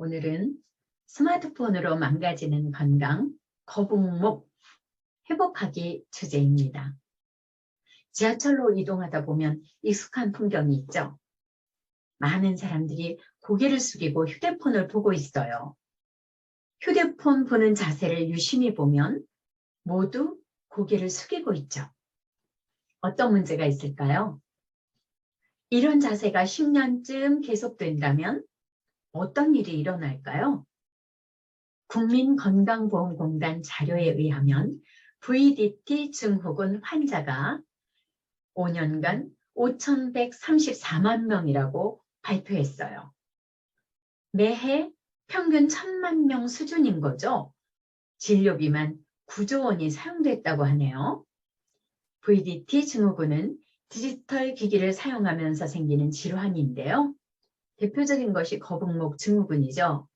오늘은 스마트폰으로 망가지는 건강, 거북목 회복하기 주제입니다. 지하철로 이동하다 보면 익숙한 풍경이 있죠. 많은 사람들이 고개를 숙이고 휴대폰을 보고 있어요. 휴대폰 보는 자세를 유심히 보면 모두 고개를 숙이고 있죠. 어떤 문제가 있을까요? 이런 자세가 10년쯤 계속된다면 어떤 일이 일어날까요? 국민건강보험공단 자료에 의하면 VDT 증후군 환자가 5년간 5,134만 명이라고 발표했어요. 매해 평균 1,000만 명 수준인 거죠. 진료비만 9조 원이 사용됐다고 하네요. VDT 증후군은 디지털 기기를 사용하면서 생기는 질환인데요. 대표적인 것이 거북목 증후군이죠.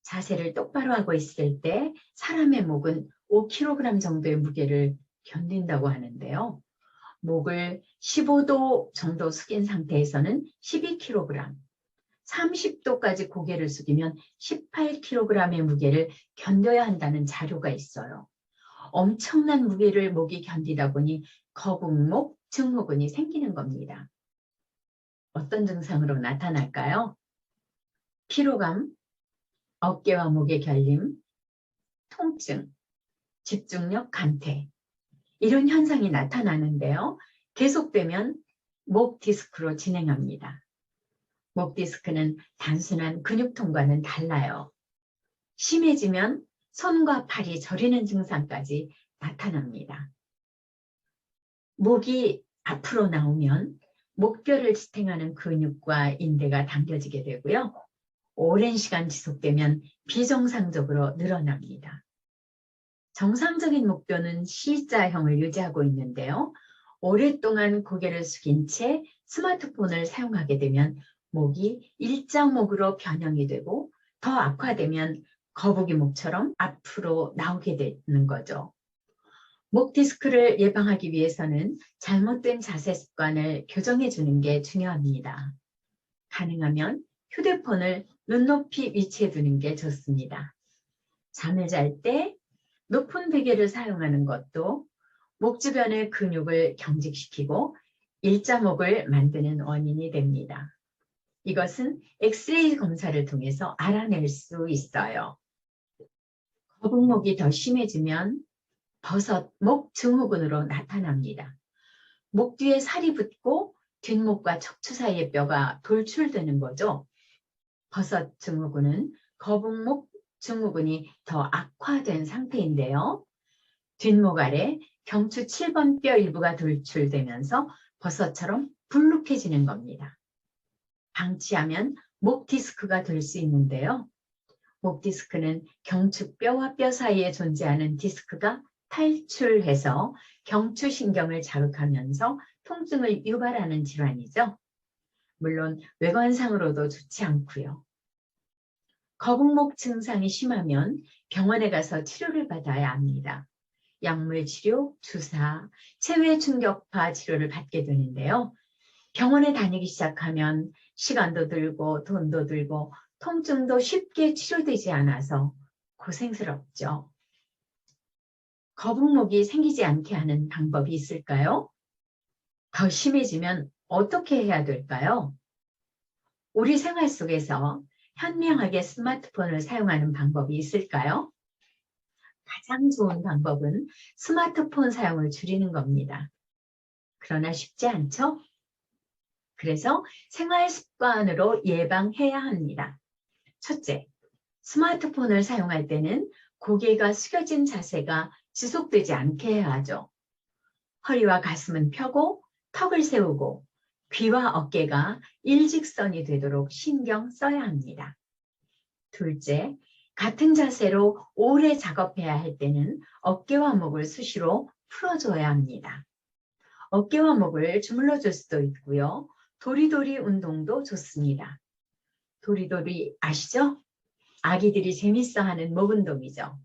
자세를 똑바로 하고 있을 때 사람의 목은 5kg 정도의 무게를 견딘다고 하는데요. 목을 15도 정도 숙인 상태에서는 12kg, 30도까지 고개를 숙이면 18kg의 무게를 견뎌야 한다는 자료가 있어요. 엄청난 무게를 목이 견디다 보니 거북목 증후군이 생기는 겁니다. 어떤 증상으로 나타날까요? 피로감, 어깨와 목의 결림, 통증, 집중력 감퇴 이런 현상이 나타나는데요. 계속되면 목 디스크로 진행합니다. 목 디스크는 단순한 근육통과는 달라요. 심해지면 손과 팔이 저리는 증상까지 나타납니다. 목이 앞으로 나오면 목뼈를 지탱하는 근육과 인대가 당겨지게 되고요. 오랜 시간 지속되면 비정상적으로 늘어납니다. 정상적인 목뼈는 C자형을 유지하고 있는데요. 오랫동안 고개를 숙인 채 스마트폰을 사용하게 되면 목이 일자목으로 변형이 되고 더 악화되면 거북이 목처럼 앞으로 나오게 되는 거죠. 목 디스크를 예방하기 위해서는 잘못된 자세 습관을 교정해 주는 게 중요합니다. 가능하면 휴대폰을 눈높이 위치해 두는 게 좋습니다. 잠을 잘 때 높은 베개를 사용하는 것도 목 주변의 근육을 경직시키고 일자목을 만드는 원인이 됩니다. 이것은 엑스레이 검사를 통해서 알아낼 수 있어요. 거북목이 더 심해지면 버섯목 증후군으로 나타납니다. 목 뒤에 살이 붙고 뒷목과 척추 사이의 뼈가 돌출되는 거죠. 버섯 증후군은 거북목 증후군이 더 악화된 상태인데요. 뒷목 아래 경추 7번 뼈 일부가 돌출되면서 버섯처럼 불룩해지는 겁니다. 방치하면 목 디스크가 될 수 있는데요. 목 디스크는 경추뼈와 뼈 사이에 존재하는 디스크가 탈출해서 경추신경을 자극하면서 통증을 유발하는 질환이죠. 물론 외관상으로도 좋지 않고요. 거북목 증상이 심하면 병원에 가서 치료를 받아야 합니다. 약물 치료, 주사, 체외 충격파 치료를 받게 되는데요. 병원에 다니기 시작하면 시간도 들고 돈도 들고 통증도 쉽게 치료되지 않아서 고생스럽죠. 거북목이 생기지 않게 하는 방법이 있을까요? 더 심해지면 어떻게 해야 될까요? 우리 생활 속에서 현명하게 스마트폰을 사용하는 방법이 있을까요? 가장 좋은 방법은 스마트폰 사용을 줄이는 겁니다. 그러나 쉽지 않죠? 그래서 생활 습관으로 예방해야 합니다. 첫째, 스마트폰을 사용할 때는 고개가 숙여진 자세가 지속되지 않게 해야 하죠. 허리와 가슴은 펴고 턱을 세우고 귀와 어깨가 일직선이 되도록 신경 써야 합니다. 둘째, 같은 자세로 오래 작업해야 할 때는 어깨와 목을 수시로 풀어줘야 합니다. 어깨와 목을 주물러 줄 수도 있고요. 도리도리 운동도 좋습니다. 도리도리 아시죠? 아기들이 재밌어하는 목 운동이죠.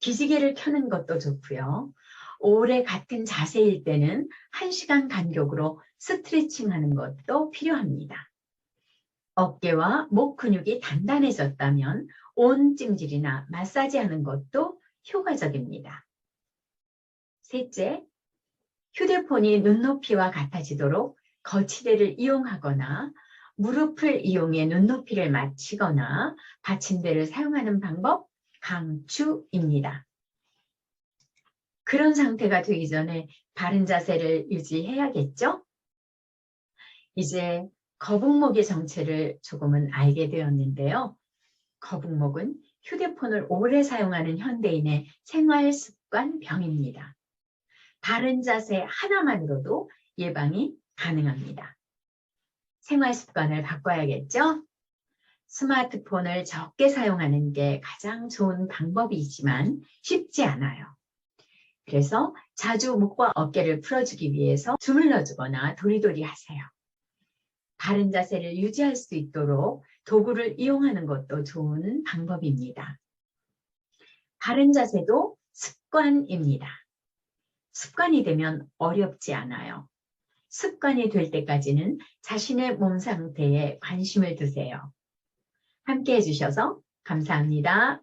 기지개를 켜는 것도 좋고요. 오래 같은 자세일 때는 1시간 간격으로 스트레칭하는 것도 필요합니다. 어깨와 목 근육이 단단해졌다면 온 찜질이나 마사지하는 것도 효과적입니다. 셋째, 휴대폰이 눈높이와 같아지도록 거치대를 이용하거나 무릎을 이용해 눈높이를 맞추거나 받침대를 사용하는 방법 강추입니다. 그런 상태가 되기 전에 바른 자세를 유지해야겠죠? 이제 거북목의 정체를 조금은 알게 되었는데요. 거북목은 휴대폰을 오래 사용하는 현대인의 생활 습관 병입니다. 바른 자세 하나만으로도 예방이 가능합니다. 생활 습관을 바꿔야겠죠? 스마트폰을 적게 사용하는 게 가장 좋은 방법이지만 쉽지 않아요. 그래서 자주 목과 어깨를 풀어주기 위해서 주물러주거나 도리도리 하세요. 바른 자세를 유지할 수 있도록 도구를 이용하는 것도 좋은 방법입니다. 바른 자세도 습관입니다. 습관이 되면 어렵지 않아요. 습관이 될 때까지는 자신의 몸 상태에 관심을 두세요. 함께 해주셔서 감사합니다.